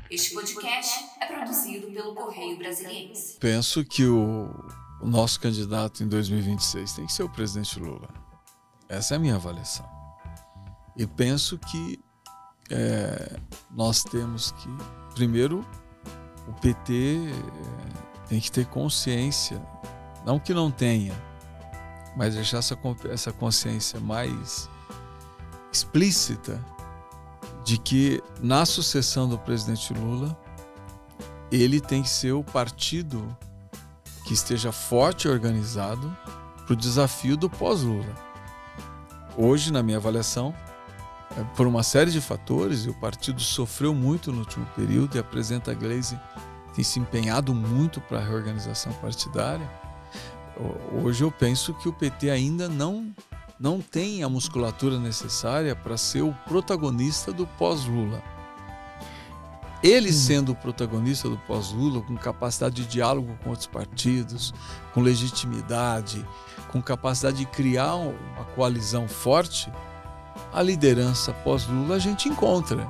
Este podcast é produzido pelo Correio Brasiliense. Penso que o nosso candidato em 2026 tem que ser o presidente Lula. Essa é a minha avaliação. E penso que nós temos que, primeiro, o PT tem que ter consciência, não que não tenha, mas deixar essa consciência mais explícita de que na sucessão do presidente Lula ele tem que ser o partido que esteja forte e organizado para o desafio do pós-Lula. Hoje, na minha avaliação, por uma série de fatores, e o partido sofreu muito no último período e a presidenta Gleisi tem se empenhado muito para a reorganização partidária. Hoje eu penso que o PT ainda não tem a musculatura necessária para ser o protagonista do pós-Lula. Ele sendo o protagonista do pós-Lula, com capacidade de diálogo com outros partidos, com legitimidade, com capacidade de criar uma coalizão forte, a liderança pós-Lula a gente encontra.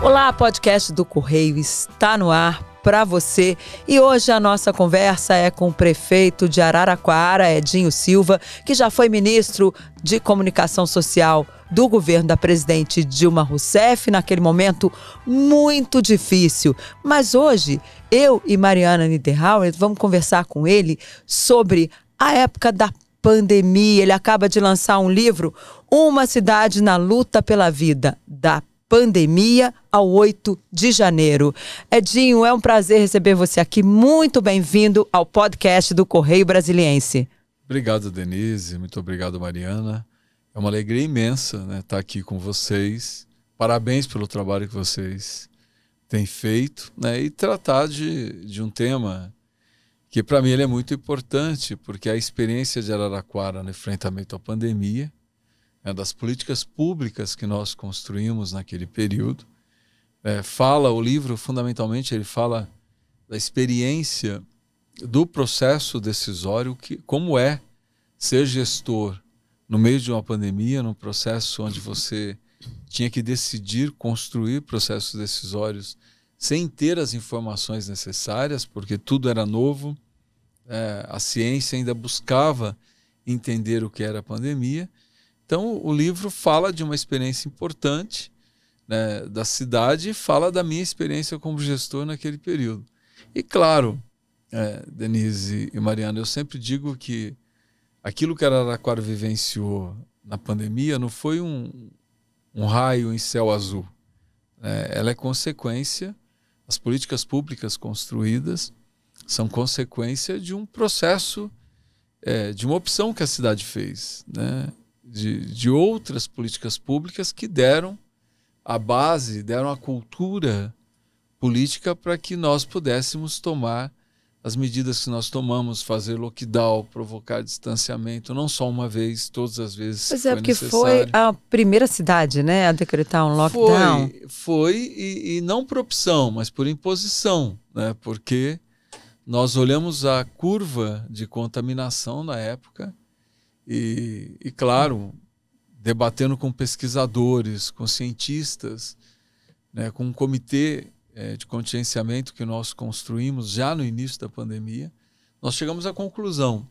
Olá, podcast do Correio está no ar para você e hoje a nossa conversa é com o prefeito de Araraquara, Edinho Silva, que já foi ministro de Comunicação Social do governo da presidente Dilma Rousseff, naquele momento muito difícil. Mas hoje, eu e Mariana Niederauer vamos conversar com ele sobre a época da pandemia. Ele acaba de lançar um livro, Uma Cidade na Luta pela Vida, da pandemia ao 8 de janeiro. Edinho, é um prazer receber você aqui. Muito bem-vindo ao podcast do Correio Brasiliense. Obrigado, Denise. Muito obrigado, Mariana. É uma alegria imensa, né, estar aqui com vocês. Parabéns pelo trabalho que vocês têm feito, né, e tratar de um tema que, para mim, ele é muito importante, porque a experiência de Araraquara no enfrentamento à pandemia, das políticas públicas que nós construímos naquele período. O livro, fundamentalmente, ele fala da experiência do processo decisório, como é ser gestor no meio de uma pandemia, num processo onde você tinha que decidir, construir processos decisórios sem ter as informações necessárias, porque tudo era novo, a ciência ainda buscava entender o que era a pandemia. Então, o livro fala de uma experiência importante, né, da cidade e fala da minha experiência como gestor naquele período. E, claro, Denise e Mariana, eu sempre digo que aquilo que Araraquara vivenciou na pandemia não foi um raio em céu azul. Ela é consequência, as políticas públicas construídas são consequência de um processo, de uma opção que a cidade fez, né? De outras políticas públicas que deram a base, deram a cultura política para que nós pudéssemos tomar as medidas que nós tomamos, fazer lockdown, provocar distanciamento, não só uma vez, todas as vezes que foi necessário. Foi a primeira cidade, né, a decretar um lockdown. Foi e não por opção, mas por imposição, né, porque nós olhamos a curva de contaminação na época. E claro, debatendo com pesquisadores, com cientistas, né, com um comitê de contingenciamento que nós construímos já no início da pandemia, nós chegamos à conclusão: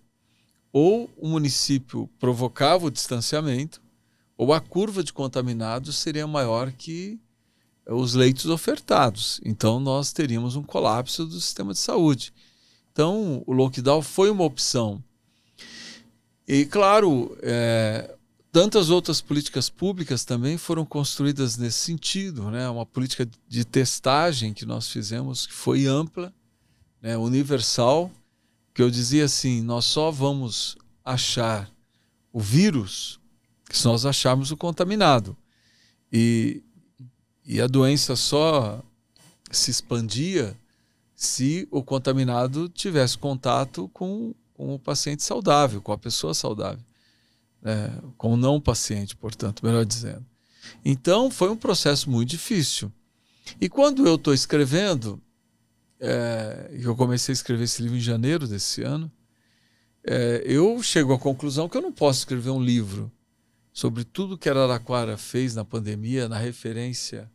ou o município provocava o distanciamento, ou a curva de contaminados seria maior que os leitos ofertados. Então nós teríamos um colapso do sistema de saúde. Então o lockdown foi uma opção. E, claro, tantas outras políticas públicas também foram construídas nesse sentido, né? Uma política de testagem que nós fizemos, que foi ampla, né? Universal, que eu dizia assim, nós só vamos achar o vírus se nós acharmos o contaminado. E a doença só se expandia se o contaminado tivesse contato com o paciente saudável, com a pessoa saudável, com o não paciente, portanto, melhor dizendo. Então, foi um processo muito difícil. E quando eu estou escrevendo, eu comecei a escrever esse livro em janeiro desse ano, eu chego à conclusão que eu não posso escrever um livro sobre tudo que Araraquara fez na pandemia, na referência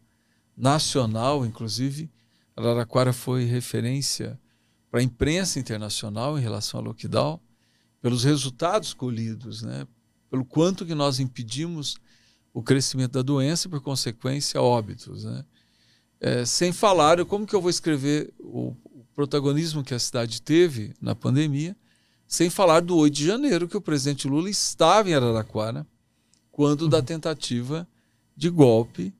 nacional, inclusive. Araraquara foi referência para a imprensa internacional em relação ao lockdown, pelos resultados colhidos, né? Pelo quanto que nós impedimos o crescimento da doença e, por consequência, óbitos, né? Sem falar, como que eu vou escrever o protagonismo que a cidade teve na pandemia, sem falar do 8 de janeiro, que o presidente Lula estava em Araraquara, quando da tentativa de golpe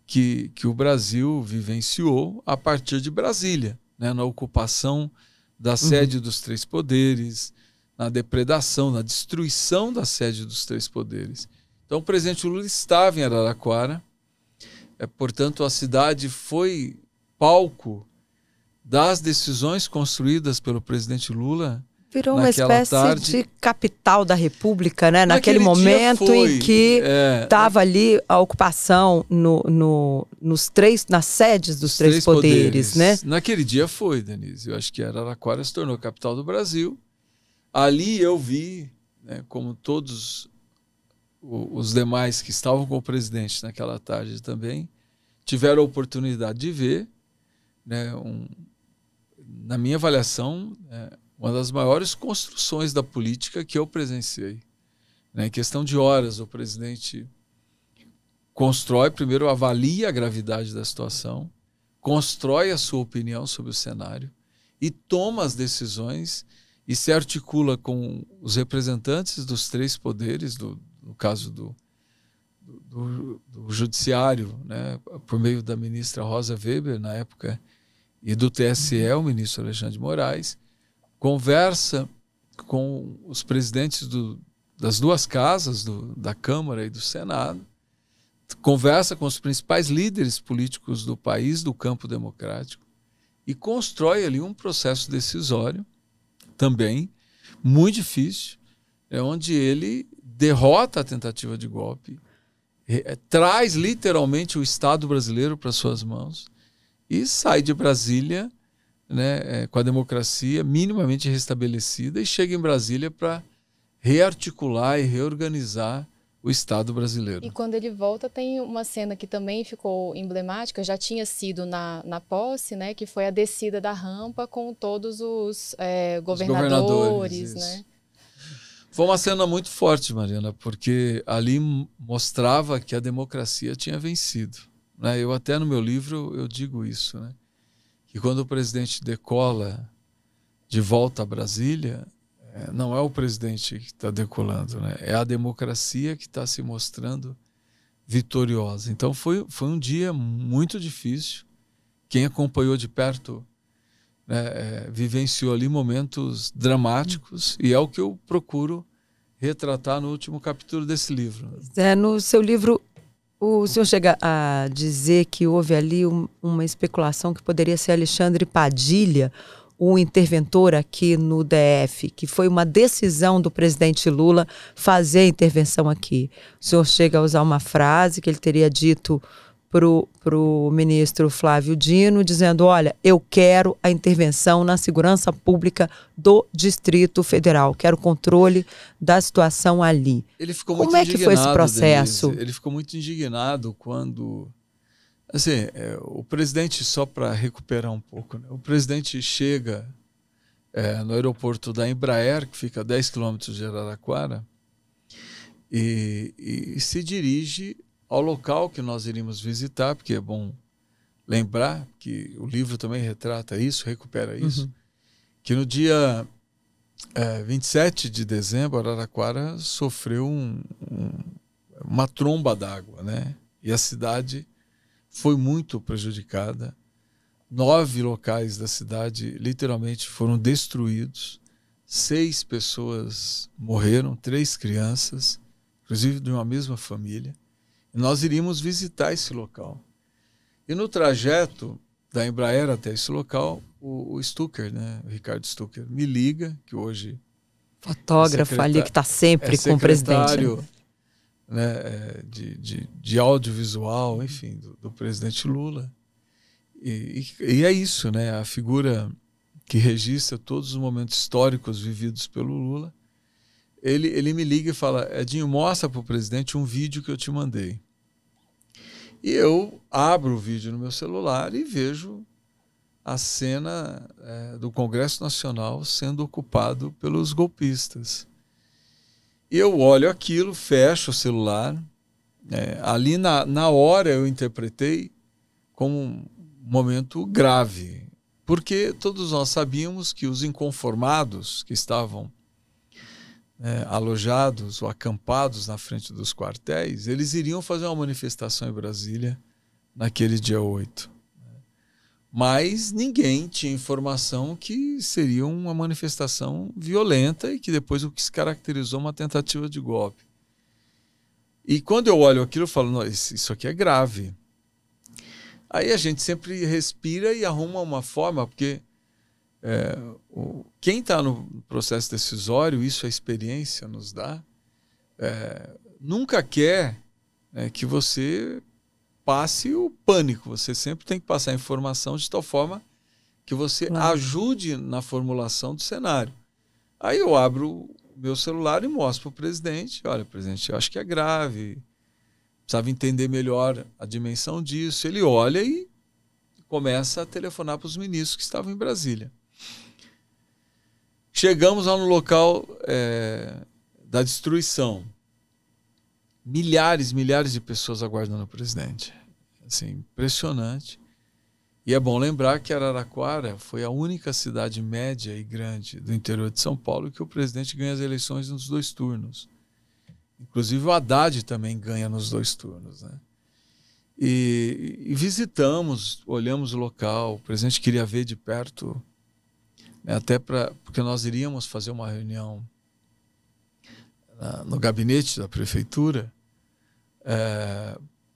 que o Brasil vivenciou a partir de Brasília, né? Na ocupação da sede dos três poderes, na depredação, na destruição da sede dos três poderes. Então o presidente Lula estava em Araraquara, portanto a cidade foi palco das decisões construídas pelo presidente Lula. Virou uma espécie de capital da República, né? Naquele momento em que estava ali a ocupação nas sedes dos três poderes, né? Naquele dia foi, Denise. Eu acho que Araraquara se tornou a capital do Brasil. Ali eu vi, né, como todos os demais que estavam com o presidente naquela tarde também, tiveram a oportunidade de ver, né, na minha avaliação, uma das maiores construções da política que eu presenciei. Né? Em questão de horas, o presidente constrói, primeiro avalia a gravidade da situação, constrói a sua opinião sobre o cenário e toma as decisões e se articula com os representantes dos três poderes, no caso do judiciário, né, por meio da ministra Rosa Weber, na época, e do TSE, o ministro Alexandre de Moraes, conversa com os presidentes das duas casas, da Câmara e do Senado, conversa com os principais líderes políticos do país, do campo democrático, e constrói ali um processo decisório, também muito difícil, onde ele derrota a tentativa de golpe, traz literalmente o Estado brasileiro para suas mãos e sai de Brasília, né, com a democracia minimamente restabelecida, e chega em Brasília para rearticular e reorganizar o Estado brasileiro. E quando ele volta, tem uma cena que também ficou emblemática, já tinha sido na posse, né, que foi a descida da rampa com todos os governadores, né? Foi uma cena muito forte, Mariana, porque ali mostrava que a democracia tinha vencido, né? Eu até no meu livro eu digo isso, né? Que quando o presidente decola de volta a Brasília, não é o presidente que está decolando, né? É a democracia que está se mostrando vitoriosa. Então foi um dia muito difícil. Quem acompanhou de perto, né, vivenciou ali momentos dramáticos, e é o que eu procuro retratar no último capítulo desse livro. No seu livro, o senhor chega a dizer que houve ali uma especulação que poderia ser Alexandre Padilha, o interventor aqui no DF, que foi uma decisão do presidente Lula fazer a intervenção aqui. O senhor chega a usar uma frase que ele teria dito pro ministro Flávio Dino, dizendo: olha, eu quero a intervenção na segurança pública do Distrito Federal, quero controle da situação ali. Ele ficou muito indignado. Como é que foi esse processo? Denise, ele ficou muito indignado quando... Assim, o presidente, só para recuperar um pouco, né? O presidente chega no aeroporto da Embraer, que fica a 10 quilômetros de Araraquara, e se dirige ao local que nós iríamos visitar, porque é bom lembrar que o livro também retrata isso, recupera isso, que no dia 27 de dezembro, Araraquara sofreu uma tromba d'água, né? E a cidade foi muito prejudicada. 9 locais da cidade literalmente foram destruídos. 6 pessoas morreram, 3 crianças, inclusive de uma mesma família. E nós iríamos visitar esse local. E no trajeto da Embraer até esse local, o Stucker, né, o Ricardo Stucker, me liga, que hoje... Fotógrafo ali que está sempre com o presidente. Né, de audiovisual, enfim, do presidente Lula. E é isso, né? A figura que registra todos os momentos históricos vividos pelo Lula, ele me liga e fala: Edinho, mostra para o presidente um vídeo que eu te mandei. E eu abro o vídeo no meu celular e vejo a cena do Congresso Nacional sendo ocupado pelos golpistas. E eu olho aquilo, fecho o celular. Ali na hora eu interpretei como um momento grave, porque todos nós sabíamos que os inconformados que estavam alojados ou acampados na frente dos quartéis, eles iriam fazer uma manifestação em Brasília naquele dia 8. Mas ninguém tinha informação que seria uma manifestação violenta e que depois o que se caracterizou uma tentativa de golpe. E quando eu olho aquilo, eu falo: não, isso aqui é grave. Aí a gente sempre respira e arruma uma forma, porque quem está no processo decisório, isso a experiência nos dá, nunca quer que você passe o pânico. Você sempre tem que passar a informação de tal forma que você ajude na formulação do cenário. Aí eu abro o meu celular e mostro para o presidente: olha, presidente, eu acho que é grave, precisava entender melhor a dimensão disso. Ele olha e começa a telefonar para os ministros que estavam em Brasília. Chegamos lá no local da destruição. Milhares de pessoas aguardando o presidente. Assim, impressionante. E é bom lembrar que Araraquara foi a única cidade média e grande do interior de São Paulo que o presidente ganha as eleições nos 2 turnos. Inclusive o Haddad também ganha nos 2 turnos, né? E visitamos, olhamos o local. O presidente queria ver de perto, né, até porque nós iríamos fazer uma reunião no gabinete da prefeitura,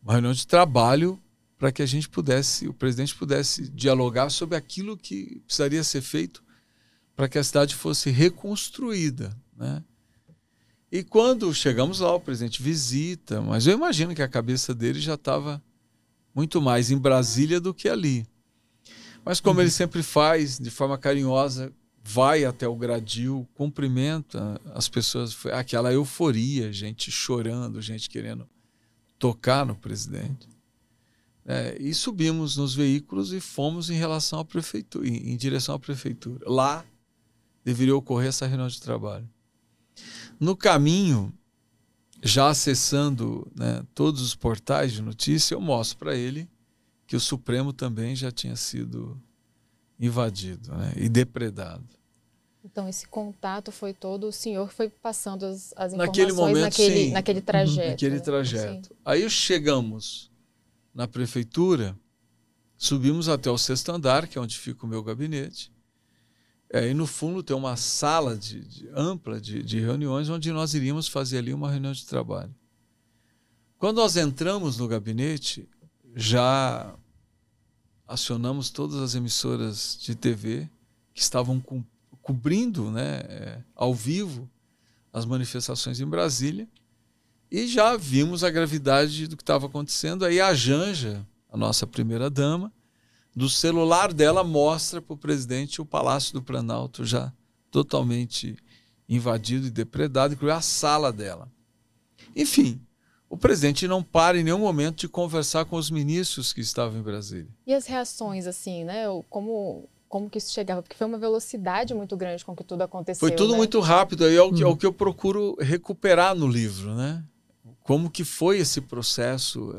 uma reunião de trabalho para que o presidente pudesse dialogar sobre aquilo que precisaria ser feito para que a cidade fosse reconstruída, né? E quando chegamos lá, o presidente visita, mas eu imagino que a cabeça dele já estava muito mais em Brasília do que ali. Mas como ele sempre faz, de forma carinhosa, vai até o gradil, cumprimenta as pessoas, foi aquela euforia, gente chorando, gente querendo tocar no presidente. E subimos nos veículos e fomos em relação à prefeitura, em direção à prefeitura. Lá deveria ocorrer essa reunião de trabalho. No caminho, já acessando, né, todos os portais de notícia, eu mostro para ele que o Supremo também já tinha sido invadido, né, e depredado. Então, esse contato foi todo, o senhor foi passando as informações naquele momento, naquele trajeto. Naquele trajeto. Sim. Aí chegamos na prefeitura, subimos até o 6º andar, que é onde fica o meu gabinete. E no fundo tem uma sala ampla de reuniões, onde nós iríamos fazer ali uma reunião de trabalho. Quando nós entramos no gabinete, já acionamos todas as emissoras de TV que estavam cobrindo, né, ao vivo as manifestações em Brasília, e já vimos a gravidade do que estava acontecendo. Aí a Janja, a nossa primeira-dama, do celular dela mostra para o presidente o Palácio do Planalto já totalmente invadido e depredado, inclusive a sala dela. Enfim, o presidente não para em nenhum momento de conversar com os ministros que estavam em Brasília. E as reações, assim, né? Como que isso chegava? Porque foi uma velocidade muito grande com que tudo aconteceu. Foi tudo, né, muito rápido. Aí é o que eu procuro recuperar no livro, né? Como que foi esse processo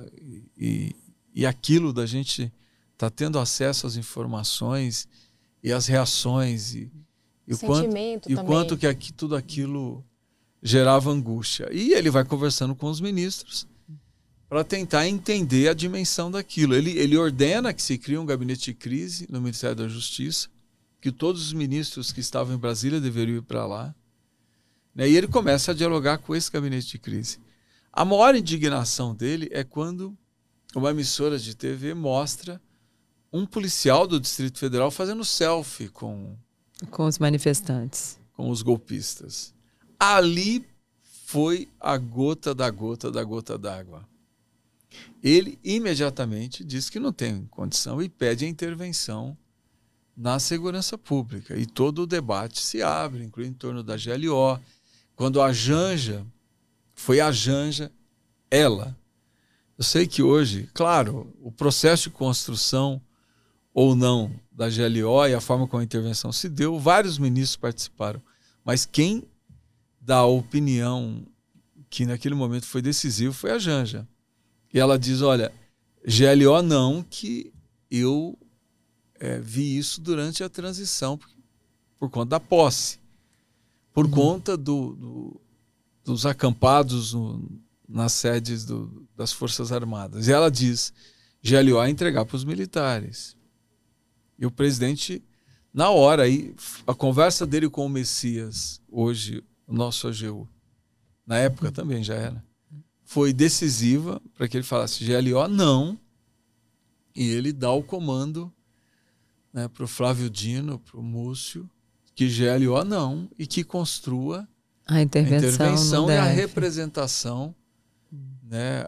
e aquilo da gente tá tendo acesso às informações e às reações e o quanto que tudo aquilo gerava angústia. E ele vai conversando com os ministros para tentar entender a dimensão daquilo. Ele ordena que se crie um gabinete de crise no Ministério da Justiça, que todos os ministros que estavam em Brasília deveriam ir para lá. E ele começa a dialogar com esse gabinete de crise. A maior indignação dele é quando uma emissora de TV mostra um policial do Distrito Federal fazendo selfie com os manifestantes, com os golpistas. Ali foi a gota d'água. Ele imediatamente diz que não tem condição e pede a intervenção na segurança pública. E todo o debate se abre, incluindo em torno da GLO. Quando a Janja, foi a Janja, ela. Eu sei que hoje, claro, o processo de construção ou não da GLO e a forma como a intervenção se deu, vários ministros participaram. Mas quem dá a opinião que naquele momento foi decisivo foi a Janja. E ela diz, olha, GLO não, que eu vi isso durante a transição por conta da posse, por conta dos acampados nas sedes das Forças Armadas. E ela diz, GLO é entregar para os militares. E o presidente, na hora, aí, a conversa dele com o Messias, hoje, o nosso AGU, na época também já era, foi decisiva para que ele falasse GLO não, e ele dá o comando, né, para o Flávio Dino, para o Múcio, que GLO não, e que construa a intervenção e a representação, né,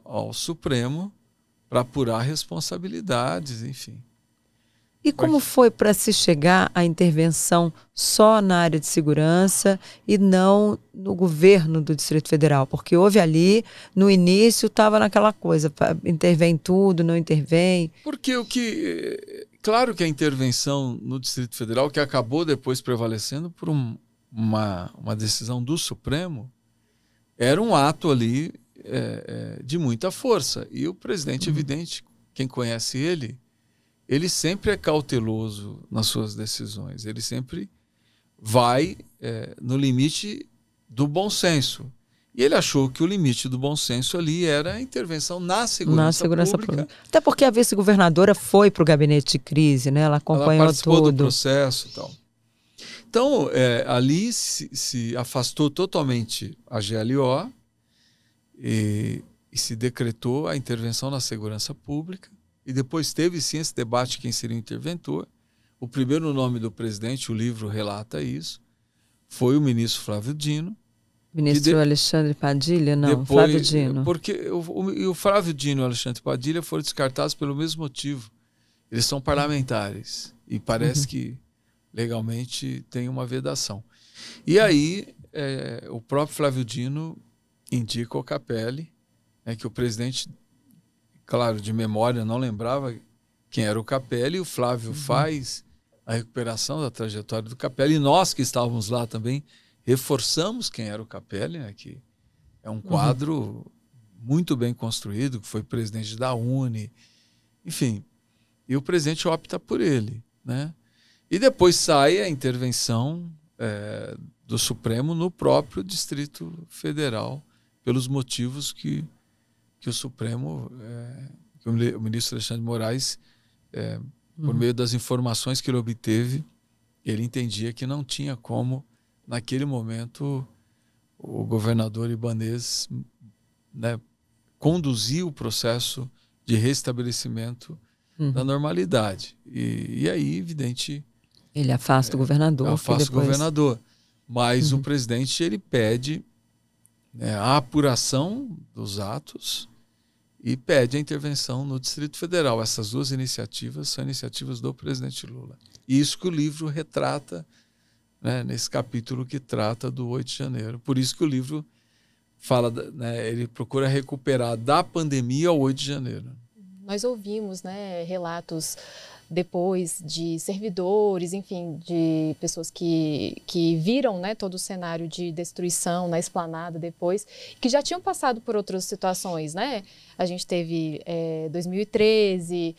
ao Supremo para apurar responsabilidades, enfim. E como foi para se chegar à intervenção só na área de segurança e não no governo do Distrito Federal? Porque houve ali, no início, estava naquela coisa, intervém tudo, não intervém. Porque claro que a intervenção no Distrito Federal, que acabou depois prevalecendo por uma decisão do Supremo, era um ato ali de muita força. E o presidente, evidente, quem conhece ele sempre é cauteloso nas suas decisões. Ele sempre vai no limite do bom senso. E ele achou que o limite do bom senso ali era a intervenção na segurança pública. Até porque a vice-governadora foi para o gabinete de crise, né? Ela acompanhou ela participou tudo. do processo e tal. Então, ali se afastou totalmente a GLO e se decretou a intervenção na segurança pública. E depois teve sim esse debate quem seria o interventor. O primeiro nome do presidente, o livro relata isso, foi o ministro Flávio Dino. Ministro Alexandre Padilha? Não, depois, Flávio Dino. Porque o Flávio Dino e o Alexandre Padilha foram descartados pelo mesmo motivo. Eles são parlamentares e parece que legalmente tem uma vedação. E aí o próprio Flávio Dino indica o Capelli, que o presidente, claro, de memória não lembrava quem era o Capelli, e o Flávio faz a recuperação da trajetória do Capelli, e nós que estávamos lá também reforçamos quem era o Capelli, né, que é um quadro muito bem construído, que foi presidente da UNE, enfim, e o presidente opta por ele, né? E depois sai a intervenção do Supremo no próprio Distrito Federal, pelos motivos que o Supremo, que o ministro Alexandre de Moraes, por meio das informações que ele obteve, ele entendia que não tinha como, naquele momento, o governador Ibanez, né, conduzir o processo de restabelecimento da normalidade. E aí, evidente... Ele afasta o governador. Afasta o governador. Mas o presidente, ele pede a apuração dos atos e pede a intervenção no Distrito Federal. Essas duas iniciativas são iniciativas do presidente Lula. E isso que o livro retrata, né, nesse capítulo que trata do 8 de janeiro. Por isso que o livro fala, né, ele procura recuperar da pandemia ao 8 de janeiro. Nós ouvimos, né, relatos depois de servidores, enfim, de pessoas que viram, né, todo o cenário de destruição na Esplanada depois, que já tinham passado por outras situações, né? A gente teve 2013,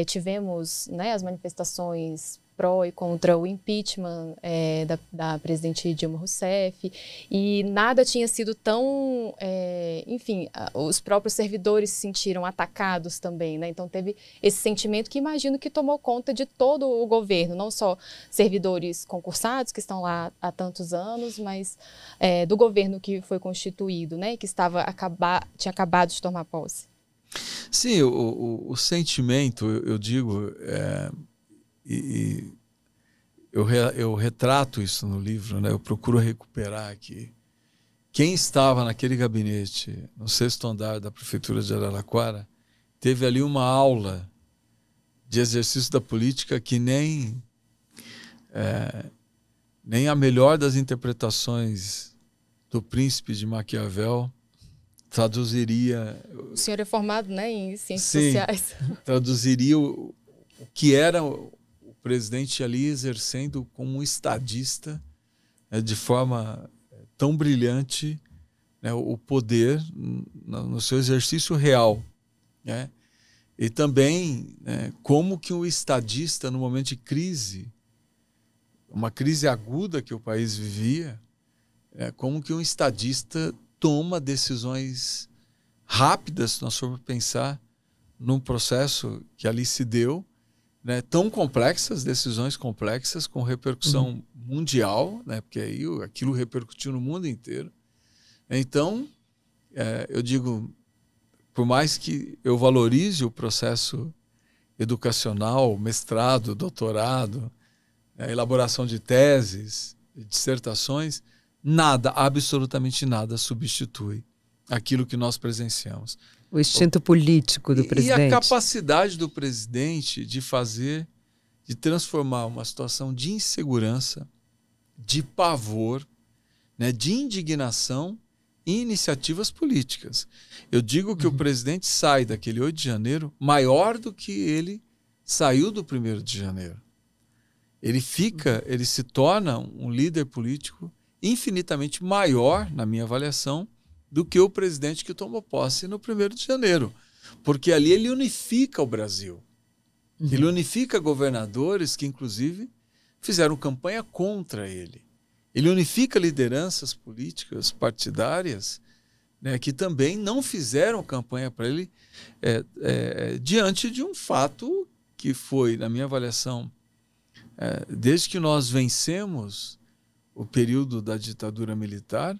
tivemos, né, as manifestações pró e contra o impeachment da presidente Dilma Rousseff, e nada tinha sido tão, enfim, os próprios servidores se sentiram atacados também, né? Então teve esse sentimento que imagino que tomou conta de todo o governo, não só servidores concursados que estão lá há tantos anos, mas do governo que foi constituído, né? Que tinha acabado de tomar posse. Sim, o sentimento, eu digo... eu retrato isso no livro, né? Eu procuro recuperar aqui. Quem estava naquele gabinete, no 6º andar da Prefeitura de Araraquara, teve ali uma aula de exercício da política que nem a melhor das interpretações do Príncipe de Maquiavel traduziria... O senhor é formado, né, em ciências sociais. Traduziria o que era o presidente ali exercendo como um estadista, de forma tão brilhante, né, o poder no seu exercício real, né? E também, né, como que um estadista, no momento de crise, uma crise aguda que o país vivia, como que um estadista toma decisões rápidas, se nós formos pensar num processo que ali se deu, né, tão complexas, decisões complexas, com repercussão mundial, né, porque aí aquilo repercutiu no mundo inteiro. Então, eu digo, por mais que eu valorize o processo educacional, mestrado, doutorado, elaboração de teses, dissertações, nada, absolutamente nada substitui aquilo que nós presenciamos. O instinto político do presidente. E a capacidade do presidente de transformar uma situação de insegurança, de pavor, né, de indignação em iniciativas políticas. Eu digo que o presidente sai daquele 8 de janeiro maior do que ele saiu do 1º de janeiro. Ele se torna um líder político infinitamente maior, na minha avaliação, do que o presidente que tomou posse no 1º de janeiro. Porque ali ele unifica o Brasil. Ele unifica governadores que, inclusive, fizeram campanha contra ele. Ele unifica lideranças políticas partidárias, né, que também não fizeram campanha para ele diante de um fato que foi, na minha avaliação, desde que nós vencemos o período da ditadura militar,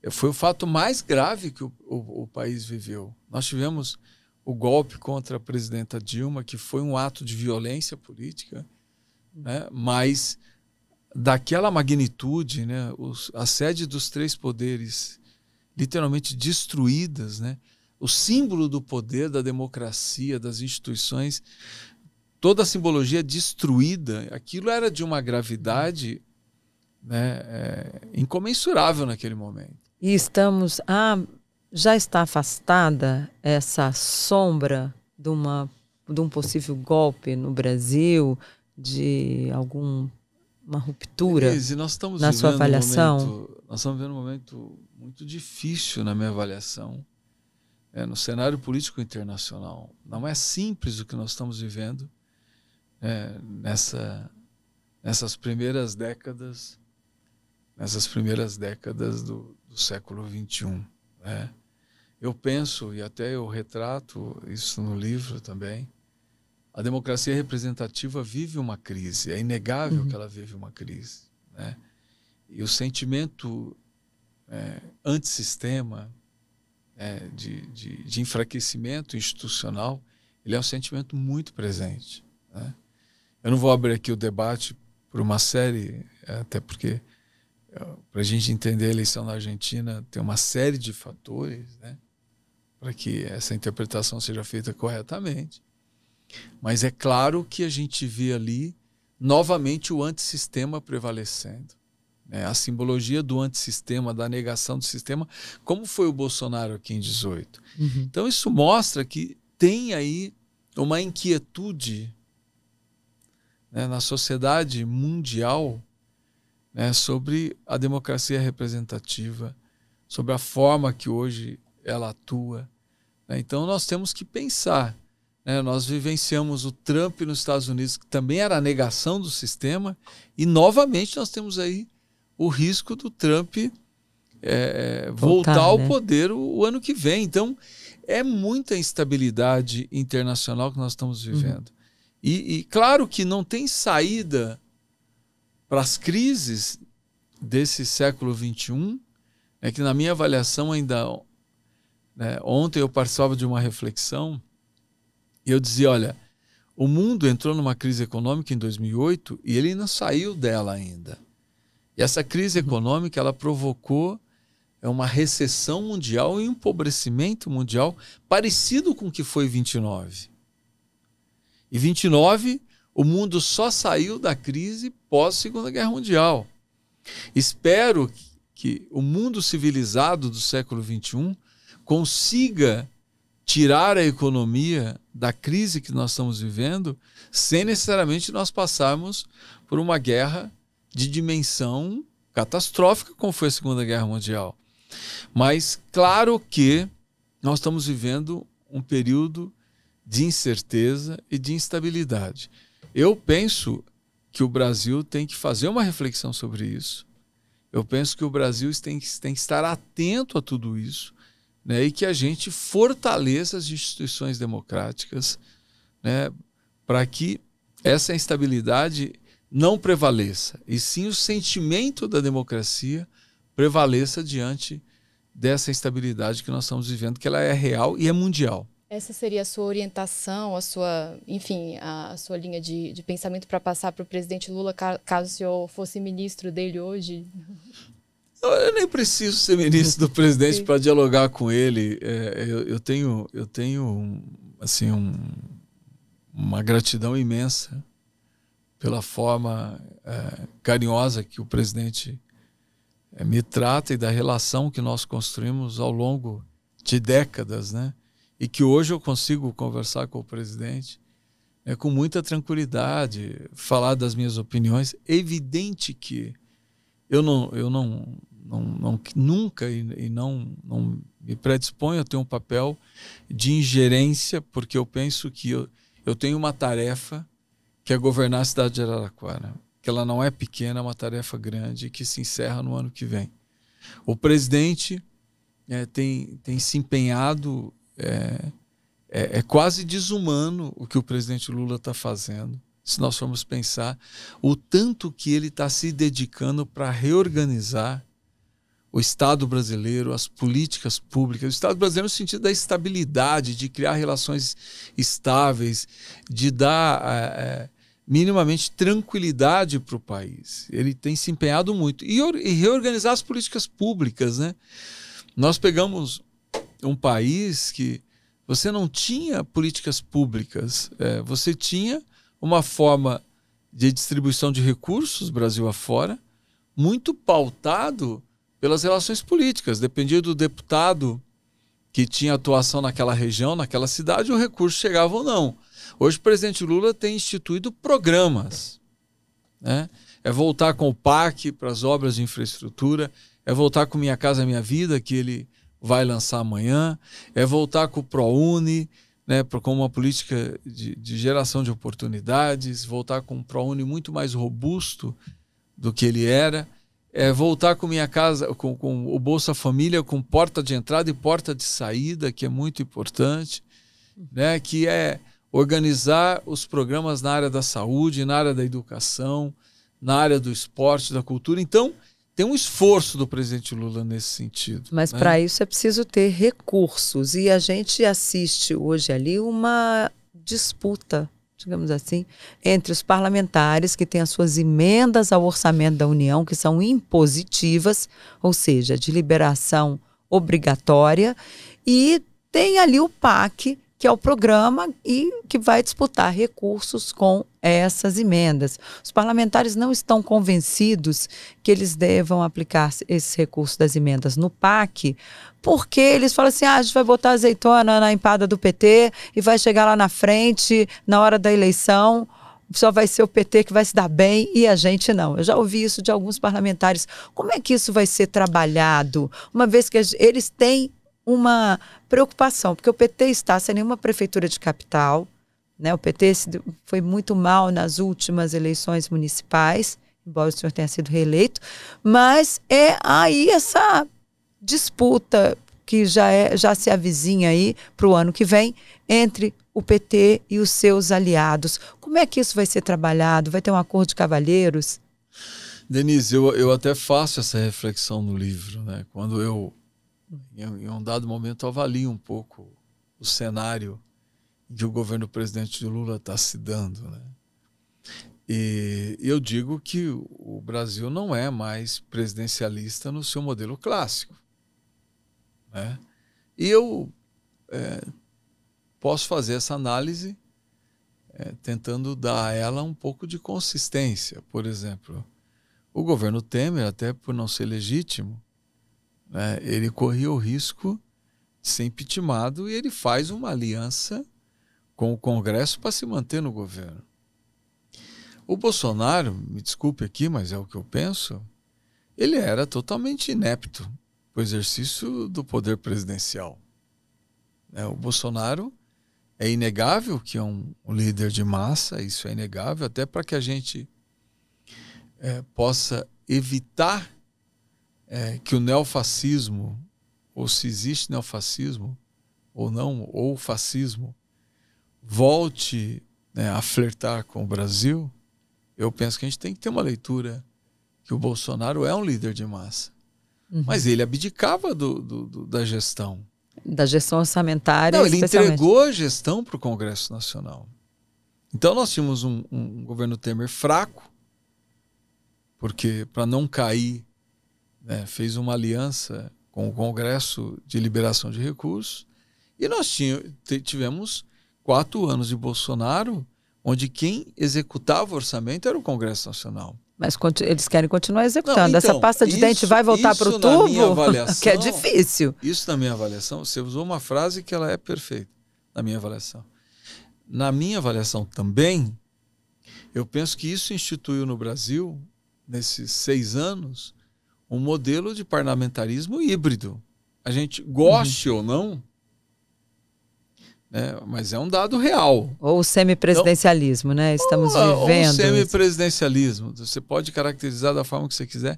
foi o fato mais grave que o país viveu. Nós tivemos o golpe contra a presidenta Dilma, que foi um ato de violência política, né? Mas daquela magnitude, né? A sede dos 3 poderes literalmente destruídas, né? O símbolo do poder, da democracia, das instituições, toda a simbologia destruída, aquilo era de uma gravidade, né, incomensurável naquele momento. E já está afastada essa sombra de um possível golpe no Brasil, de uma ruptura, Elise, nós estamos na sua avaliação? Nós estamos vivendo um momento muito difícil, na minha avaliação, no cenário político internacional. Não é simples o que nós estamos vivendo nessas primeiras décadas do século XXI. Né? Eu penso, e até eu retrato isso no livro também, a democracia representativa vive uma crise, é inegável que ela vive uma crise. Né? E o sentimento antissistema, de enfraquecimento institucional, ele é um sentimento muito presente. Né? Eu não vou abrir aqui o debate por uma série, até porque para a gente entender a eleição na Argentina, tem uma série de fatores, né, para que essa interpretação seja feita corretamente. Mas é claro que a gente vê ali novamente o antissistema prevalecendo. Né? A simbologia do antissistema, da negação do sistema, como foi o Bolsonaro aqui em 2018. Então isso mostra que tem aí uma inquietude, né, na sociedade mundial, né, sobre a democracia representativa, sobre a forma que hoje ela atua. Né? Então nós temos que pensar. Né? Nós vivenciamos o Trump nos Estados Unidos, que também era a negação do sistema, e novamente nós temos aí o risco do Trump voltar ao poder o ano que vem. Então é muita instabilidade internacional que nós estamos vivendo. E claro que não tem saída para as crises desse século XXI, que na minha avaliação ainda... Né, ontem eu participava de uma reflexão e eu dizia, olha, o mundo entrou numa crise econômica em 2008 e ele não saiu dela ainda. E essa crise econômica, ela provocou uma recessão mundial e um empobrecimento mundial parecido com o que foi 29. Em 29, o mundo só saiu da crise pós-Segunda Guerra Mundial. Espero que o mundo civilizado do século XXI consiga tirar a economia da crise que nós estamos vivendo sem necessariamente nós passarmos por uma guerra de dimensão catastrófica como foi a Segunda Guerra Mundial. Mas claro que nós estamos vivendo um período de incerteza e de instabilidade. Eu penso que o Brasil tem que fazer uma reflexão sobre isso. Eu penso que o Brasil tem que estar atento a tudo isso, né, e que a gente fortaleça as instituições democráticas, né, para que essa instabilidade não prevaleça, e sim o sentimento da democracia prevaleça diante dessa instabilidade que nós estamos vivendo, que ela é real e é mundial. Essa seria a sua orientação, a sua linha de pensamento para passar para o presidente Lula, caso o senhor fosse ministro dele hoje? Eu nem preciso ser ministro do presidente para dialogar com ele. Eu tenho assim, uma gratidão imensa pela forma carinhosa que o presidente me trata e da relação que nós construímos ao longo de décadas, né? E que hoje eu consigo conversar com o presidente com muita tranquilidade, falar das minhas opiniões. É evidente que eu nunca me predisponho a ter um papel de ingerência, porque eu penso que eu tenho uma tarefa que é governar a cidade de Araraquara, que ela não é pequena, é uma tarefa grande que se encerra no ano que vem. O presidente tem se empenhado, é quase desumano o que o presidente Lula está fazendo, se nós formos pensar o tanto que ele está se dedicando para reorganizar o Estado brasileiro, as políticas públicas, o Estado brasileiro no sentido da estabilidade, de criar relações estáveis, de dar minimamente tranquilidade para o país. Ele tem se empenhado muito. E reorganizar as políticas públicas, né? Nós pegamos um país que você não tinha políticas públicas, você tinha uma forma de distribuição de recursos, Brasil afora, muito pautado pelas relações políticas. Dependia do deputado que tinha atuação naquela região, naquela cidade, o recurso chegava ou não. Hoje o presidente Lula tem instituído programas, né? É voltar com o PAC para as obras de infraestrutura, é voltar com Minha Casa Minha Vida, que ele vai lançar amanhã, é voltar com o ProUni, né, com uma política de geração de oportunidades, voltar com um ProUni muito mais robusto do que ele era, voltar com Minha Casa, com o Bolsa Família, com porta de entrada e porta de saída, que é muito importante, né, que é organizar os programas na área da saúde, na área da educação, na área do esporte, da cultura. Então, tem um esforço do presidente Lula nesse sentido. Mas para isso é preciso ter recursos. E a gente assiste hoje ali uma disputa, digamos assim, entre os parlamentares que têm as suas emendas ao orçamento da União, que são impositivas, ou seja, de liberação obrigatória, e tem ali o PAC, que é o programa e que vai disputar recursos com essas emendas. Os parlamentares não estão convencidos que eles devam aplicar esses recursos das emendas no PAC, porque eles falam assim, a gente vai botar azeitona na empada do PT e vai chegar lá na frente, na hora da eleição, só vai ser o PT que vai se dar bem e a gente não. Eu já ouvi isso de alguns parlamentares. Como é que isso vai ser trabalhado? Uma vez que eles têm uma preocupação, porque o PT está sem nenhuma prefeitura de capital, né? O PT foi muito mal nas últimas eleições municipais, embora o senhor tenha sido reeleito, mas é aí essa disputa que já se avizinha aí para o ano que vem entre o PT e os seus aliados. Como é que isso vai ser trabalhado? Vai ter um acordo de cavalheiros? Denise, eu até faço essa reflexão no livro, né? Quando eu em um dado momento avalio um pouco o cenário que o governo do presidente Lula está se dando, né? E eu digo que o Brasil não é mais presidencialista no seu modelo clássico, né? E eu posso fazer essa análise tentando dar a ela um pouco de consistência. Por exemplo, o governo Temer, até por não ser legítimo, né, ele corria o risco de ser impeachmentado e ele faz uma aliança com o Congresso para se manter no governo. O Bolsonaro, me desculpe aqui, mas é o que eu penso, ele era totalmente inepto para o exercício do poder presidencial. O Bolsonaro é inegável que é um líder de massa, isso é inegável, até para que a gente possa evitar que o neofascismo, ou se existe neofascismo ou não, ou o fascismo, volte a flertar com o Brasil. Eu penso que a gente tem que ter uma leitura que o Bolsonaro é um líder de massa. Mas ele abdicava da gestão. Da gestão orçamentária. Não, ele entregou a gestão para o Congresso Nacional. Então nós tínhamos um governo Temer fraco, porque para não cair, fez uma aliança com o Congresso de Liberação de Recursos, e nós tivemos 4 anos de Bolsonaro, onde quem executava o orçamento era o Congresso Nacional. Mas eles querem continuar executando. Essa pasta de dente vai voltar para o tubo? Que é difícil. Isso na minha avaliação, você usou uma frase que ela é perfeita, na minha avaliação. Na minha avaliação também, eu penso que isso instituiu no Brasil, nesses 6 anos, um modelo de parlamentarismo híbrido. A gente goste ou não, mas é um dado real. Ou o semipresidencialismo, né? Estamos vivendo. O semipresidencialismo. Você pode caracterizar da forma que você quiser,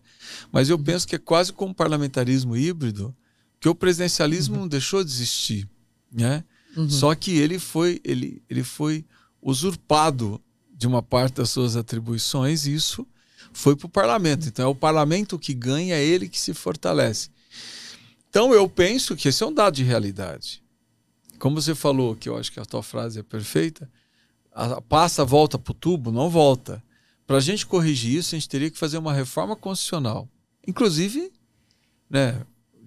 mas eu penso que é quase como um parlamentarismo híbrido, que o presidencialismo não deixou de existir, né? Só que ele foi usurpado de uma parte das suas atribuições, e isso foi para o parlamento. Então é o parlamento que ganha, é ele que se fortalece. Então eu penso que esse é um dado de realidade. Como você falou, que eu acho que a tua frase é perfeita, a pasta volta para o tubo? Não volta. Para a gente corrigir isso, a gente teria que fazer uma reforma constitucional. Inclusive,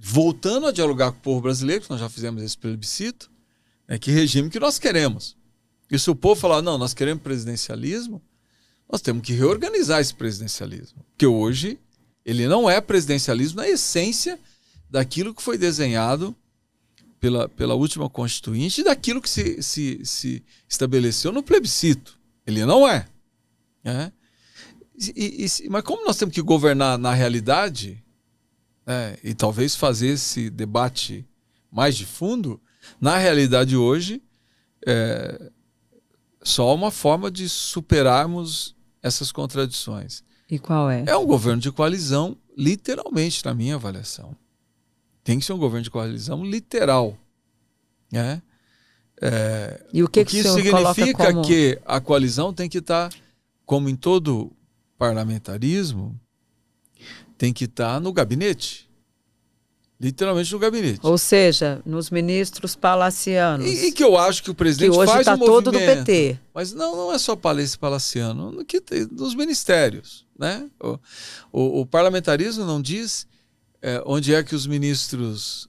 voltando a dialogar com o povo brasileiro, que nós já fizemos esse plebiscito, que regime que nós queremos. E se o povo falar, não, nós queremos presidencialismo, nós temos que reorganizar esse presidencialismo. Porque hoje ele não é presidencialismo na essência daquilo que foi desenhado pela última Constituinte e daquilo que se estabeleceu no plebiscito. Ele não é. Mas como nós temos que governar na realidade, e talvez fazer esse debate mais de fundo, na realidade hoje, só uma forma de superarmos essas contradições. E qual é? É um governo de coalizão, literalmente, na minha avaliação. Tem que ser um governo de coalizão literal. E o que isso significa como... que a coalizão tem que estar, como em todo parlamentarismo, tem que estar no gabinete. Literalmente no gabinete. Ou seja, nos ministros palacianos. E que eu acho que o presidente que hoje faz está todo do PT. Mas não é só palaciano, nos ministérios. O parlamentarismo não diz onde é que os ministros,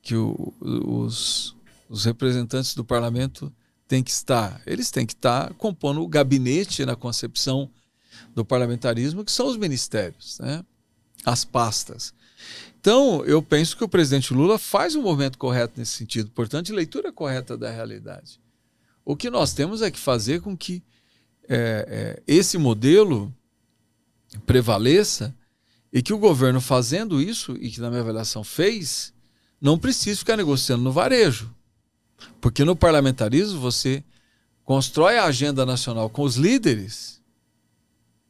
que os representantes do parlamento têm que estar. Eles têm que estar compondo o gabinete na concepção do parlamentarismo, que são os ministérios, as pastas. Então, eu penso que o presidente Lula faz um movimento correto nesse sentido, portanto, de leitura correta da realidade. O que nós temos é que fazer com que esse modelo prevaleça e que o governo, fazendo isso, e que na minha avaliação fez, não precise ficar negociando no varejo. Porque no parlamentarismo você constrói a agenda nacional com os líderes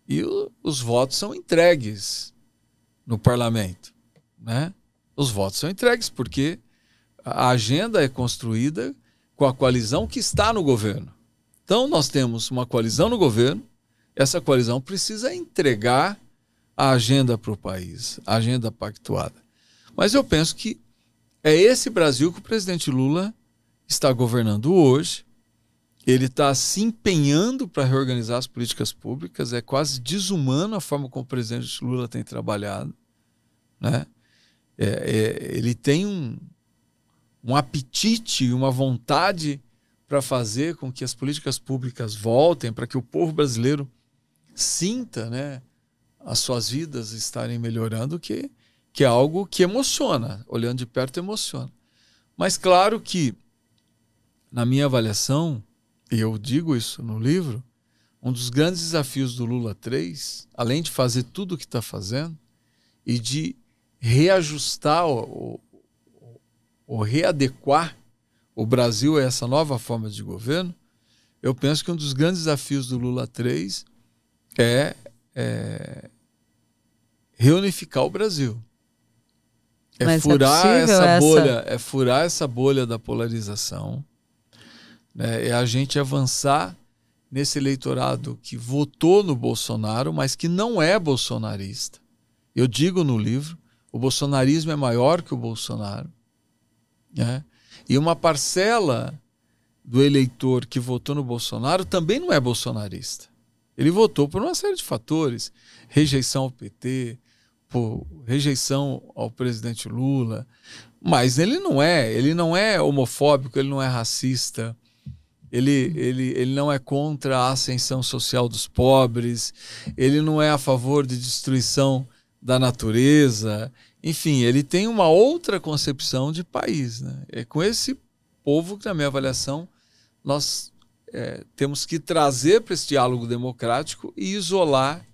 e os votos são entregues no parlamento. Os votos são entregues porque a agenda é construída com a coalizão que está no governo. Então nós temos uma coalizão no governo, essa coalizão precisa entregar a agenda para o país, a agenda pactuada. Mas eu penso que é esse Brasil que o presidente Lula está governando hoje. Ele está se empenhando para reorganizar as políticas públicas, é quase desumano a forma como o presidente Lula tem trabalhado. Ele tem um apetite, uma vontade para fazer com que as políticas públicas voltem, para que o povo brasileiro sinta, né, as suas vidas estarem melhorando, que é algo que emociona, olhando de perto emociona. Mas claro que, na minha avaliação, e eu digo isso no livro, um dos grandes desafios do Lula 3, além de fazer tudo o que está fazendo e de reajustar ou readequar o Brasil a essa nova forma de governo, eu penso que um dos grandes desafios do Lula 3 é reunificar o Brasil. Mas É furar essa bolha da polarização, né? É a gente avançar nesse eleitorado que votou no Bolsonaro, mas que não é bolsonarista. Eu digo no livro, o bolsonarismo é maior que o Bolsonaro, né? E uma parcela do eleitor que votou no Bolsonaro também não é bolsonarista. Ele votou por uma série de fatores, rejeição ao PT, por rejeição ao presidente Lula, mas ele não é homofóbico, ele não é racista, ele não é contra a ascensão social dos pobres, ele não é a favor de destruição da natureza, enfim, ele tem uma outra concepção de país, né? É com esse povo que, na minha avaliação, nós temos que trazer para esse diálogo democrático e isolar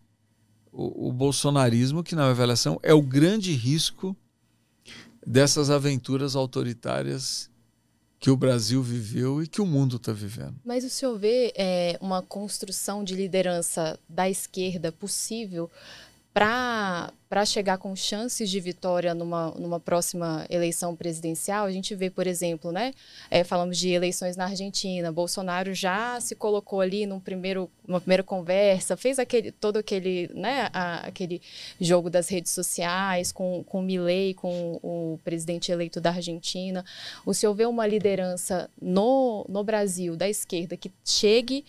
o bolsonarismo, que, na minha avaliação, é o grande risco dessas aventuras autoritárias que o Brasil viveu e que o mundo está vivendo. Mas o senhor vê uma construção de liderança da esquerda possível para chegar com chances de vitória numa próxima eleição presidencial? A gente vê, por exemplo, né, falamos de eleições na Argentina, Bolsonaro já se colocou ali numa primeira conversa, fez todo aquele jogo das redes sociais com o Milei, com o presidente eleito da Argentina. O senhor vê uma liderança no Brasil, da esquerda, que chegue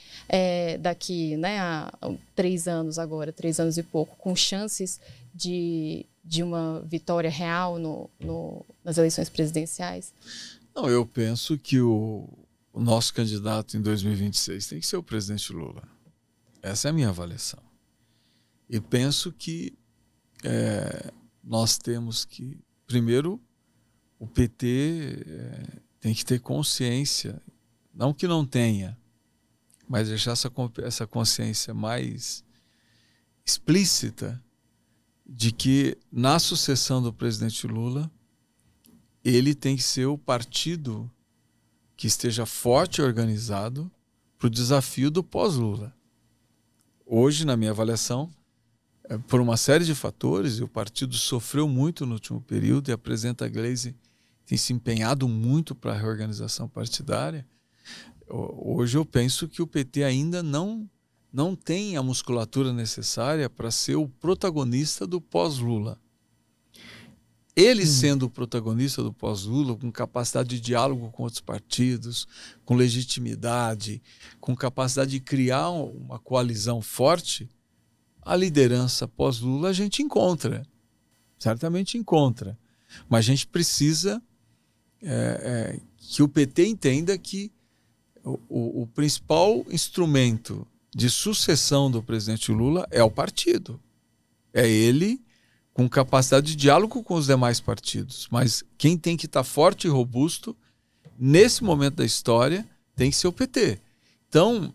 daqui, né, a 3 anos agora, 3 anos e pouco, com chances de uma vitória real nas eleições presidenciais? Não, eu penso que o nosso candidato em 2026 tem que ser o presidente Lula. Essa é a minha avaliação. E penso que nós temos que, primeiro, o PT tem que ter consciência, não que não tenha, mas deixar essa consciência mais explícita de que, na sucessão do presidente Lula, ele tem que ser o partido que esteja forte e organizado para o desafio do pós-Lula. Hoje, na minha avaliação, por uma série de fatores, e o partido sofreu muito no último período, e a presidenta Gleisi tem se empenhado muito para a reorganização partidária. Hoje eu penso que o PT ainda não tem a musculatura necessária para ser o protagonista do pós-Lula. Ele sendo o protagonista do pós-Lula, com capacidade de diálogo com outros partidos, com legitimidade, com capacidade de criar uma coalizão forte, a liderança pós-Lula a gente encontra. Certamente encontra. Mas a gente precisa que o PT entenda que o principal instrumento de sucessão do presidente Lula é o partido. É ele com capacidade de diálogo com os demais partidos. Mas quem tem que estar forte e robusto nesse momento da história tem que ser o PT. Então...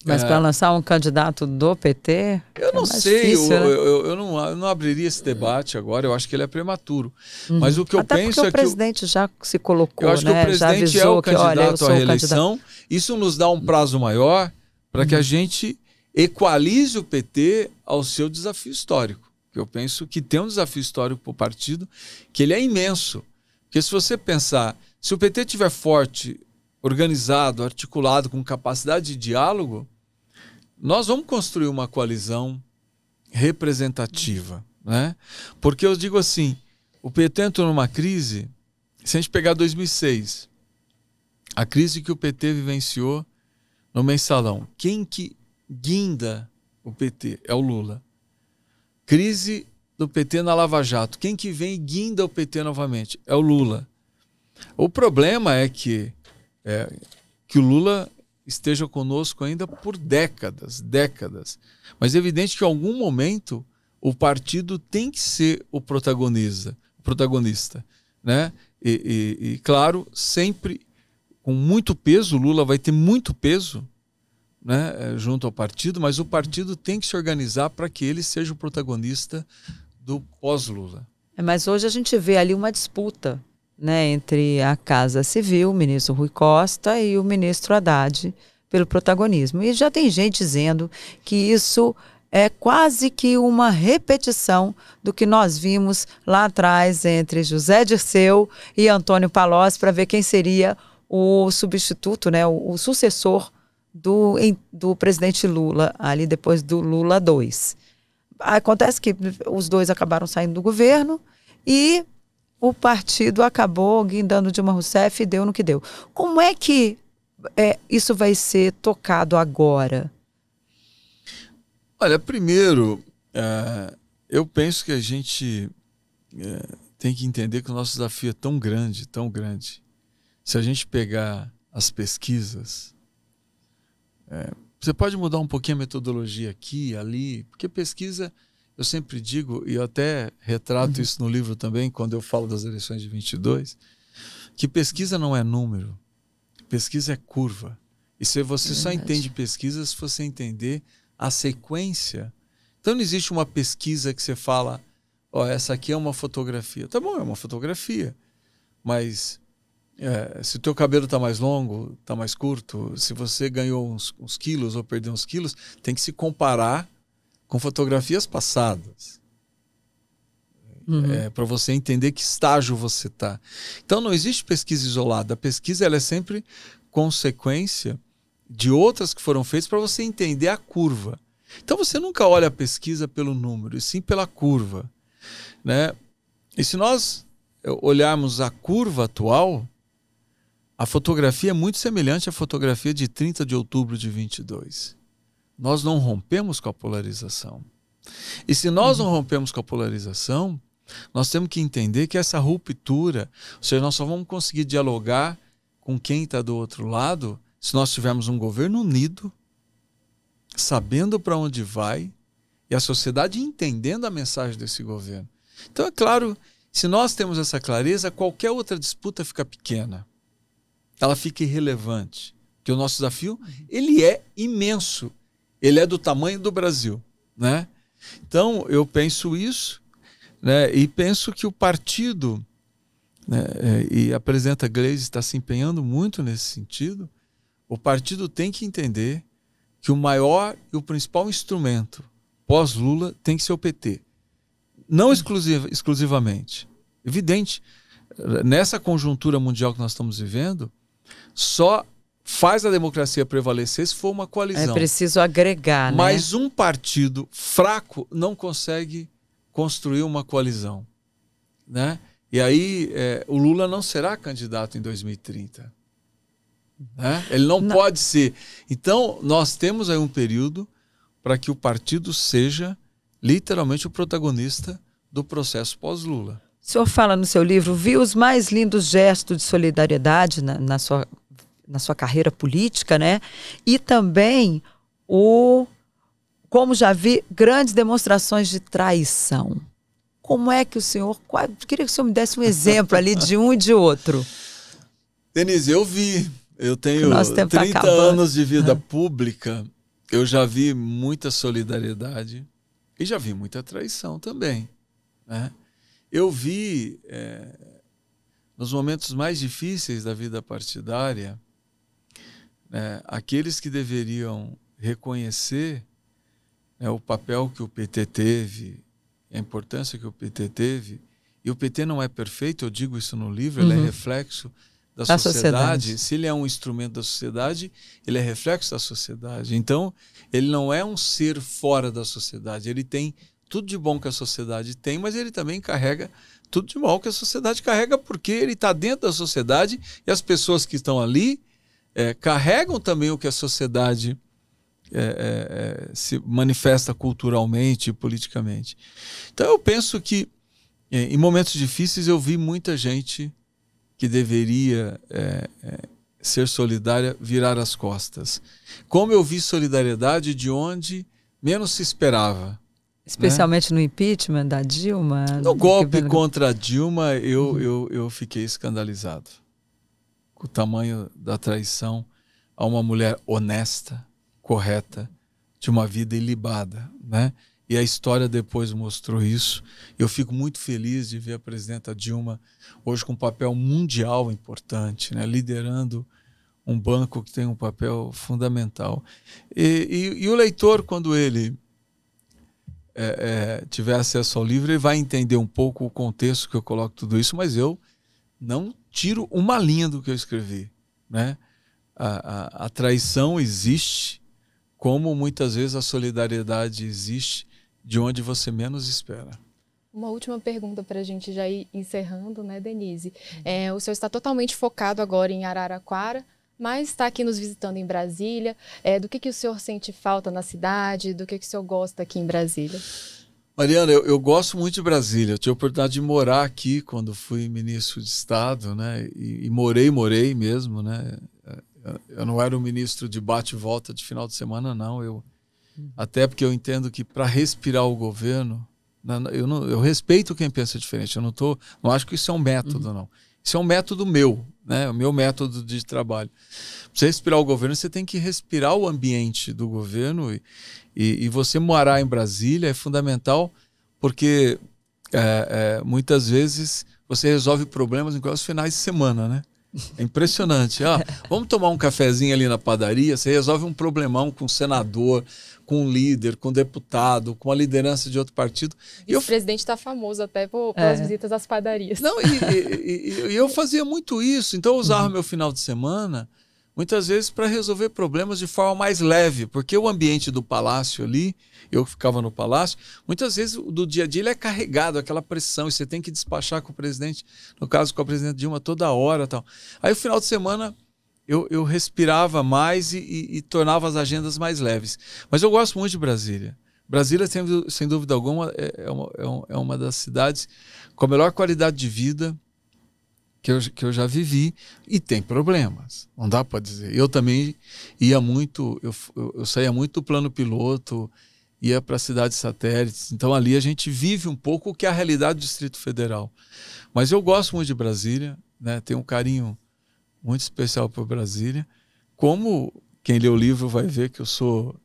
Mas para lançar um candidato do PT... Eu não sei, difícil, né? eu não abriria esse debate agora, eu acho que ele é prematuro. Mas o que eu penso é que o presidente já se colocou, eu acho que o presidente é o candidato à reeleição. Isso nos dá um prazo maior para que a gente equalize o PT ao seu desafio histórico. Eu penso que tem um desafio histórico para o partido, que ele é imenso. Porque se você pensar, se o PT estiver forte, organizado, articulado, com capacidade de diálogo, nós vamos construir uma coalizão representativa, né? Porque eu digo assim, o PT entrou numa crise, se a gente pegar 2006, a crise que o PT vivenciou no Mensalão, quem que guinda o PT? É o Lula. Crise do PT na Lava Jato, quem que vem e guinda o PT novamente? É o Lula. O problema é que que o Lula esteja conosco ainda por décadas. Mas é evidente que em algum momento o partido tem que ser o protagonista, né? E claro, sempre com muito peso, o Lula vai ter muito peso, né, junto ao partido, mas o partido tem que se organizar para que ele seja o protagonista do pós-Lula. Mas hoje a gente vê ali uma disputa, né, entre a Casa Civil, o ministro Rui Costa, e o ministro Haddad pelo protagonismo. E já tem gente dizendo que isso é quase que uma repetição do que nós vimos lá atrás entre José Dirceu e Antônio Palocci, para ver quem seria o substituto, né, o sucessor do presidente Lula, ali depois do Lula 2. Acontece que os dois acabaram saindo do governo e o partido acabou guindando Dilma Rousseff e deu no que deu. Como é que isso vai ser tocado agora? Olha, primeiro, eu penso que a gente tem que entender que o nosso desafio é tão grande, tão grande. Se a gente pegar as pesquisas, você pode mudar um pouquinho a metodologia aqui, ali, porque pesquisa, eu sempre digo, e eu até retrato isso no livro também, quando eu falo das eleições de 22, que pesquisa não é número, pesquisa é curva. E se você só entende pesquisa se você entender a sequência. Então não existe uma pesquisa que você fala, essa aqui é uma fotografia. Tá bom, é uma fotografia, mas se o teu cabelo está mais longo, está mais curto, se você ganhou uns quilos ou perdeu uns quilos, tem que se comparar com fotografias passadas. Para você entender que estágio você está. Então não existe pesquisa isolada. A pesquisa ela é sempre consequência de outras que foram feitas para você entender a curva. Então você nunca olha a pesquisa pelo número, e sim pela curva, né? E se nós olharmos a curva atual, a fotografia é muito semelhante à fotografia de 30 de outubro de 22. Nós não rompemos com a polarização. E se nós não rompemos com a polarização, nós temos que entender que essa ruptura, ou seja, nós só vamos conseguir dialogar com quem está do outro lado se nós tivermos um governo unido, sabendo para onde vai, e a sociedade entendendo a mensagem desse governo. Então, é claro, se nós temos essa clareza, qualquer outra disputa fica pequena. Ela fica irrelevante. Porque o nosso desafio, ele é imenso. Ele é do tamanho do Brasil, né? Então, eu penso isso, né? E penso que o partido, né, e a presidenta Gleisi está se empenhando muito nesse sentido, o partido tem que entender que o maior e o principal instrumento pós-Lula tem que ser o PT. Não exclusivamente. Evidente, nessa conjuntura mundial que nós estamos vivendo, só faz a democracia prevalecer se for uma coalizão. É preciso agregar, né? Mas um partido fraco não consegue construir uma coalizão, né? E aí o Lula não será candidato em 2030. Né? Ele não pode ser. Então, nós temos aí um período para que o partido seja literalmente o protagonista do processo pós-Lula. O senhor fala no seu livro, viu os mais lindos gestos de solidariedade na sua carreira política, né? E também como já vi, grandes demonstrações de traição. Como é que o senhor... Queria que o senhor me desse um exemplo ali de um e de outro. Denise, eu vi. Eu tenho 30 anos de vida pública, eu já vi muita solidariedade e já vi muita traição também, né? Eu vi, nos momentos mais difíceis da vida partidária, né, aqueles que deveriam reconhecer, né, o papel que o PT teve, a importância que o PT teve, e o PT não é perfeito, eu digo isso no livro, ele é reflexo da sociedade. Se ele é um instrumento da sociedade, ele é reflexo da sociedade. Então, ele não é um ser fora da sociedade. Ele tem tudo de bom que a sociedade tem, mas ele também carrega tudo de mal que a sociedade carrega, porque ele está dentro da sociedade e as pessoas que estão ali carregam também o que a sociedade se manifesta culturalmente e politicamente. Então, eu penso que em momentos difíceis eu vi muita gente que deveria ser solidária, virar as costas. Como eu vi solidariedade de onde menos se esperava. Especialmente, né, no impeachment da Dilma? No golpe contra a Dilma, eu fiquei escandalizado com o tamanho da traição a uma mulher honesta, correta, de uma vida ilibada, né? E a história depois mostrou isso. Eu fico muito feliz de ver a presidenta Dilma hoje com um papel mundial importante, né? Liderando um banco que tem um papel fundamental. E o leitor, quando ele tiver acesso ao livro, ele vai entender um pouco o contexto que eu coloco tudo isso, mas eu não tiro uma linha do que eu escrevi, né? A traição existe, como muitas vezes a solidariedade existe, de onde você menos espera. Uma última pergunta para a gente já ir encerrando, né, Denise? O senhor está totalmente focado agora em Araraquara, mas está aqui nos visitando em Brasília. Do que o senhor sente falta na cidade? Do que o senhor gosta aqui em Brasília? Mariana, eu gosto muito de Brasília. Eu tive a oportunidade de morar aqui quando fui ministro de Estado, né? E morei mesmo, né? Eu não era um ministro de bate e volta de final de semana, não. Até porque eu entendo que para respirar o governo, eu respeito quem pensa diferente. Eu não acho que isso é um método, não. Isso é um método meu, né? O meu método de trabalho. Para você respirar o governo, você tem que respirar o ambiente do governo e você morar em Brasília é fundamental porque muitas vezes você resolve problemas em os finais de semana, né? É impressionante. Vamos tomar um cafezinho ali na padaria, você resolve um problemão com um senador, com um líder, com um deputado, com a liderança de outro partido. E o presidente está famoso até pelas visitas às padarias. Não, e eu fazia muito isso. Então eu usava meu final de semana, muitas vezes, para resolver problemas de forma mais leve, porque o ambiente do palácio ali, eu ficava no palácio, muitas vezes do dia a dia ele é carregado, aquela pressão, e você tem que despachar com o presidente, no caso com a presidente Dilma, toda hora. Tal. Aí o final de semana eu respirava mais e tornava as agendas mais leves. Mas eu gosto muito de Brasília. Brasília, sem dúvida alguma, é uma das cidades com a melhor qualidade de vida que eu já vivi, e tem problemas, não dá para dizer. Eu também ia muito, eu saía muito do plano piloto, ia para cidades satélites, então ali a gente vive um pouco o que é a realidade do Distrito Federal. Mas eu gosto muito de Brasília, né? Tenho um carinho muito especial por Brasília, como quem lê o livro vai ver que eu sou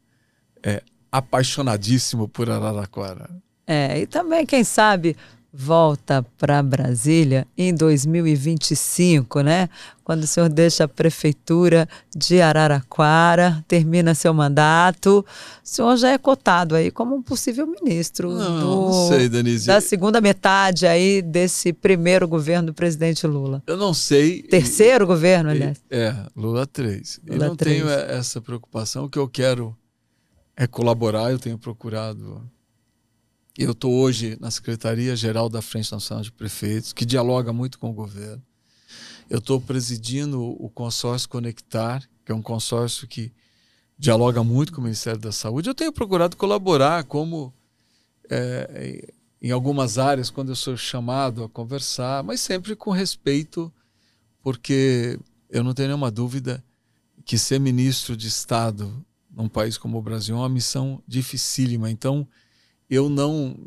apaixonadíssimo por Araraquara. E também, quem sabe, volta para Brasília em 2025, né? Quando o senhor deixa a prefeitura de Araraquara, termina seu mandato, o senhor já é cotado aí como um possível ministro não sei, Denise. Da segunda metade aí desse primeiro governo do presidente Lula. Eu não sei. Terceiro governo, aliás. Lula 3. Eu não tenho essa preocupação. O que eu quero é colaborar, eu tenho procurado. Eu estou hoje na Secretaria-Geral da Frente Nacional de Prefeitos, que dialoga muito com o governo. Eu estou presidindo o consórcio Conectar, que é um consórcio que dialoga muito com o Ministério da Saúde. Eu tenho procurado colaborar como em algumas áreas, quando eu sou chamado a conversar, mas sempre com respeito, porque eu não tenho nenhuma dúvida que ser ministro de Estado num país como o Brasil é uma missão dificílima. Então, eu não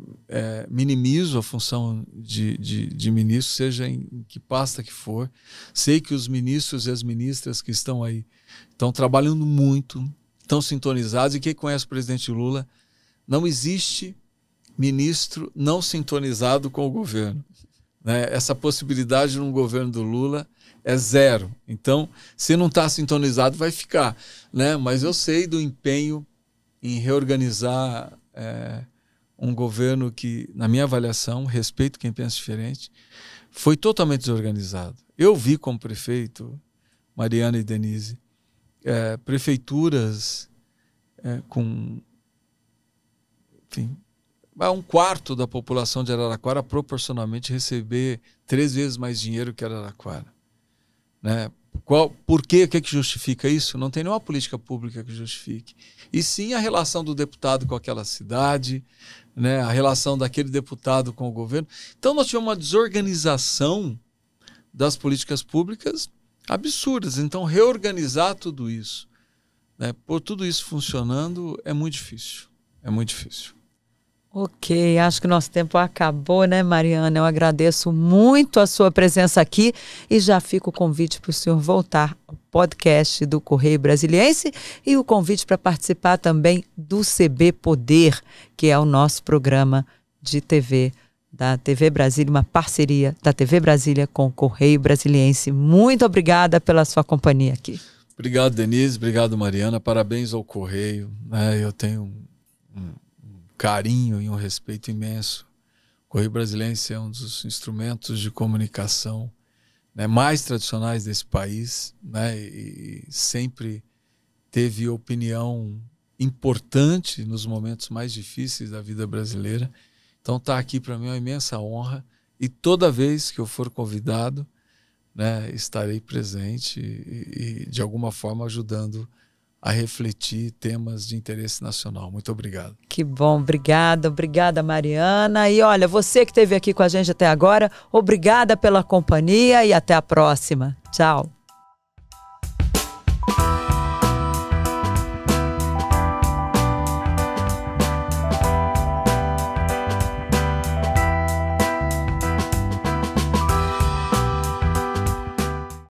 minimizo a função de ministro, seja em que pasta que for. Sei que os ministros e as ministras que estão aí estão trabalhando muito, estão sintonizados, e quem conhece o presidente Lula, não existe ministro não sintonizado com o governo, né? Essa possibilidade num governo do Lula é zero. Então, se não está sintonizado, vai ficar, né? Mas eu sei do empenho em reorganizar um governo que, na minha avaliação, respeito quem pensa diferente, foi totalmente desorganizado. Eu vi como prefeito, Mariana e Denise, prefeituras com, enfim, um quarto da população de Araraquara proporcionalmente receber 3 vezes mais dinheiro que Araraquara, né? Por quê? O que justifica isso? Não tem nenhuma política pública que justifique. E sim a relação do deputado com aquela cidade, né? A relação daquele deputado com o governo. Então nós tivemos uma desorganização das políticas públicas absurdas. Então, reorganizar tudo isso, né, por tudo isso funcionando, é muito difícil. É muito difícil. Ok, acho que nosso tempo acabou, né, Mariana? Eu agradeço muito a sua presença aqui e já fica o convite para o senhor voltar ao podcast do Correio Brasiliense e o convite para participar também do CB Poder, que é o nosso programa de TV da TV Brasília, uma parceria da TV Brasília com o Correio Brasiliense. Muito obrigada pela sua companhia aqui. Obrigado, Denise. Obrigado, Mariana. Parabéns ao Correio. Eu tenho um carinho e um respeito imenso. O Correio Brasiliense é um dos instrumentos de comunicação, né, mais tradicionais desse país, né, e sempre teve opinião importante nos momentos mais difíceis da vida brasileira. Então, estar aqui para mim é uma imensa honra e toda vez que eu for convidado, né, estarei presente e de alguma forma ajudando a refletir temas de interesse nacional. Muito obrigado. Que bom, obrigada Mariana. E olha, você que esteve aqui com a gente até agora, obrigada pela companhia e até a próxima. Tchau.